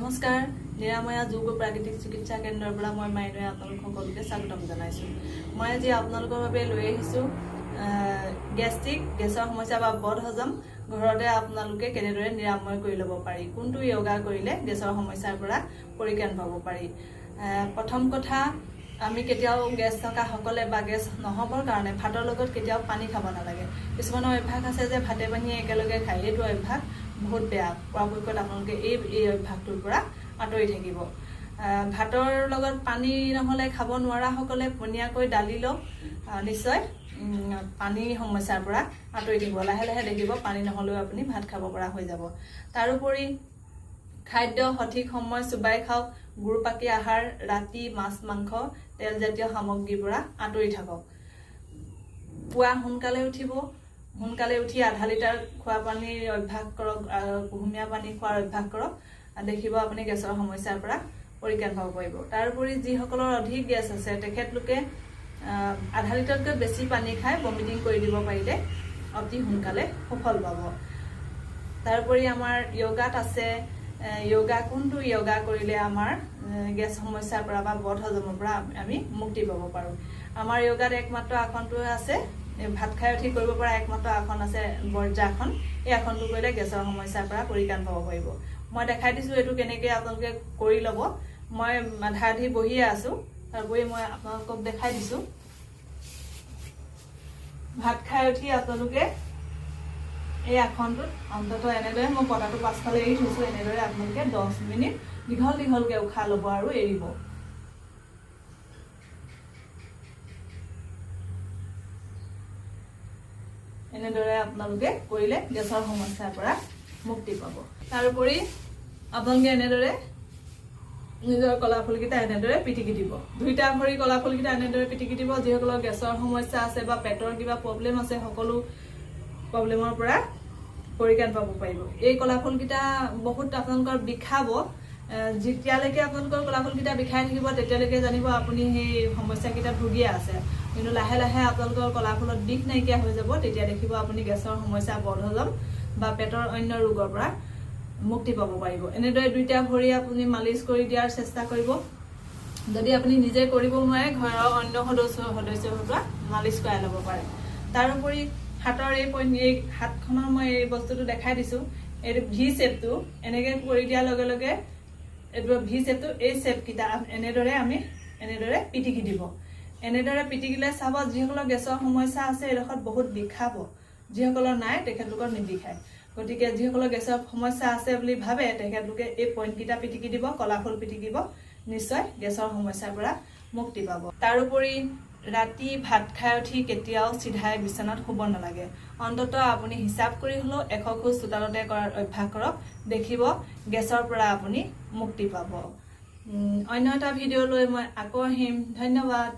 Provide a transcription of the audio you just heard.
নমস্কাৰ নিৰাময়া যোগ প্ৰাকৃতিক চিকিৎসা কেন্দ্ৰৰ পৰা মই মাইনুৱে আপোনালোক সকলোকে স্বাগতম জনাইছোঁ। মই আজি আপোনালোকৰ বাবে লৈ আহিছোঁ গেছৰ সমস্যা বা বদহজম ঘৰতে আপোনালোকে কেনেদৰে নিৰাময় কৰি ল'ব পাৰি, কোনটো য়োগা কৰিলে গেছৰ সমস্যাৰ পৰা পৰিত্ৰাণ পাব পাৰি। প্ৰথম কথা, আমি কেতিয়াও গেছ থকা সকলে বা গেছ নহবৰ কাৰণে ভাতৰ লগত কেতিয়াও পানী খাব নালাগে। কিছুমানৰ অভ্যাস আছে যে ভাতে পানীয়ে একেলগে খায়, এইটো অভ্যাস বহুত বেয়া। পৰাপক্ষত আপোনালোকে এই অভ্যাসটোৰ পৰা আঁতৰি থাকিব। ভাতৰ লগত পানী নহ'লে খাব নোৱাৰা সকলে পনীয়াকৈ দালি লওক, নিশ্চয় পানীৰ সমস্যাৰ পৰা আঁতৰি থাকিব। লাহে লাহে দেখিব পানী নহ'লেও আপুনি ভাত খাব পৰা হৈ যাব। তাৰোপৰি খাদ্য সঠিক সময় চুবাই খাওক, গুৰপাকী আহাৰ, ৰাতি মাছ মাংস তেলজাতীয় সামগ্ৰীৰ পৰা আঁতৰি থাকক। পুৱা সোনকালে উঠিব, সোনকালে উঠি আধা লিটাৰ খোৱা পানীৰ অভ্যাস কৰক, কুহুমীয়া পানী খোৱাৰ অভ্যাস কৰক। দেখিব আপুনি গেছৰ সমস্যাৰ পৰা পৰিত্ৰাণ পাব পাৰিব। তাৰোপৰি যিসকলৰ অধিক গেছ আছে তেখেতলোকে আধা লিটাৰতকৈ বেছি পানী খাই ভমিটিং কৰি দিব পাৰিলে অতি সোনকালে সফল পাব। তাৰোপৰি আমাৰ য়োগাত আছে, কোনটো য়োগা কৰিলে আমাৰ গেছ সমস্যাৰ পৰা বা বদহজমৰ পৰা আমি মুক্তি পাব পাৰোঁ। আমাৰ য়োগাত একমাত্ৰ আসনটো আছে, ভাত খাই উঠি কৰিব পৰা একমাত্ৰ আসন আছে বজ্ৰাসন। এই আসনটো কৰিলে গেছৰ সমস্যাৰ পৰা পৰিত্ৰাণ পাব পাৰিব। মই দেখাই দিছোঁ এইটো কেনেকৈ আপোনালোকে কৰি ল'ব। মই আধা আধি বহিয়ে আছোঁ, তাৰোপৰি মই আপোনালোকক দেখাই দিছোঁ। ভাত খাই উঠি আপোনালোকে এই আসনটোত অন্ততঃ এনেদৰে মই পতাটো পাছফালে এৰি থৈছোঁ, এনেদৰে আপোনালোকে 10 মিনিট দীঘল দীঘলকৈ উশাহ ল'ব আৰু এৰিব। এনেদৰে আপোনালোকে কৰিলে গেছৰ সমস্যাৰ পৰা মুক্তি পাব। তাৰোপৰি আপোনালোকে এনেদৰে নিজৰ কলাফুলকেইটা এনেদৰে পিটিকি দিব, দুইটা ভৰি কলাফুলকেইটা এনেদৰে পিটিকি দিব। যিসকলৰ গেছৰ সমস্যা আছে বা পেটৰ কিবা প্ৰব্লেম আছে, সকলো প্ৰব্লেমৰ পৰা পৰিত্ৰাণ পাব পাৰিব। এই কলাফুলকেইটা বহুত আপোনালোকৰ বিষাব, যেতিয়ালৈকে আপোনালোকৰ কলাফুলকেইটা বিষাই থাকিব তেতিয়ালৈকে জানিব আপুনি সেই সমস্যাকেইটাত ভুগিয়ে আছে। কিন্তু লাহে লাহে আপোনালোকৰ কলাফুলত বিষ নাইকিয়া হৈ যাব, তেতিয়া দেখিব আপুনি গেছৰ সমস্যা, বদহজম বা পেটৰ অন্য ৰোগৰ পৰা মুক্তি পাব পাৰিব। এনেদৰে দুইটা ভৰি আপুনি মালিচ কৰি দিয়াৰ চেষ্টা কৰিব। যদি আপুনি নিজে কৰিব নোৱাৰে, ঘৰৰ অন্য সদস্যৰ পৰা মালিচ কৰাই ল'ব পাৰে। তাৰোপৰি হাতৰ এই হাতখনৰ মই এই বস্তুটো দেখাই দিছোঁ, এইটো ভি শ্বেপটো এনেকৈ কৰি দিয়াৰ লগে লগে এইটো ভি শ্বেপটো, এই শ্বেপকেইটা এনেদৰে পিটিকি দিব। এনেদৰে পিটিকিলে চাব যিসকলৰ গেছৰ সমস্যা আছে এইডোখৰত বহুত বিষাব, যিসকলৰ নাই তেখেতলোকৰ নিবিষায়। গতিকে যিসকলৰ গেছৰ সমস্যা আছে বুলি ভাবে তেখেতলোকে এই পইণ্টকেইটা পিটিকি দিব, কলাফুল পিটিকিব, নিশ্চয় গেছৰ সমস্যাৰ পৰা মুক্তি পাব। তাৰোপৰি ৰাতি ভাত খাই উঠি কেতিয়াও চিধাই বিচনাত শুব নালাগে। অন্ততঃ আপুনি হিচাপ কৰি হ'লেও 100 খোজ চোতালতে কৰাৰ অভ্যাস কৰক, দেখিব গেছৰ পৰা আপুনি মুক্তি পাব। অন্য এটা ভিডিঅ' লৈ মই আকৌ আহিম। ধন্যবাদ।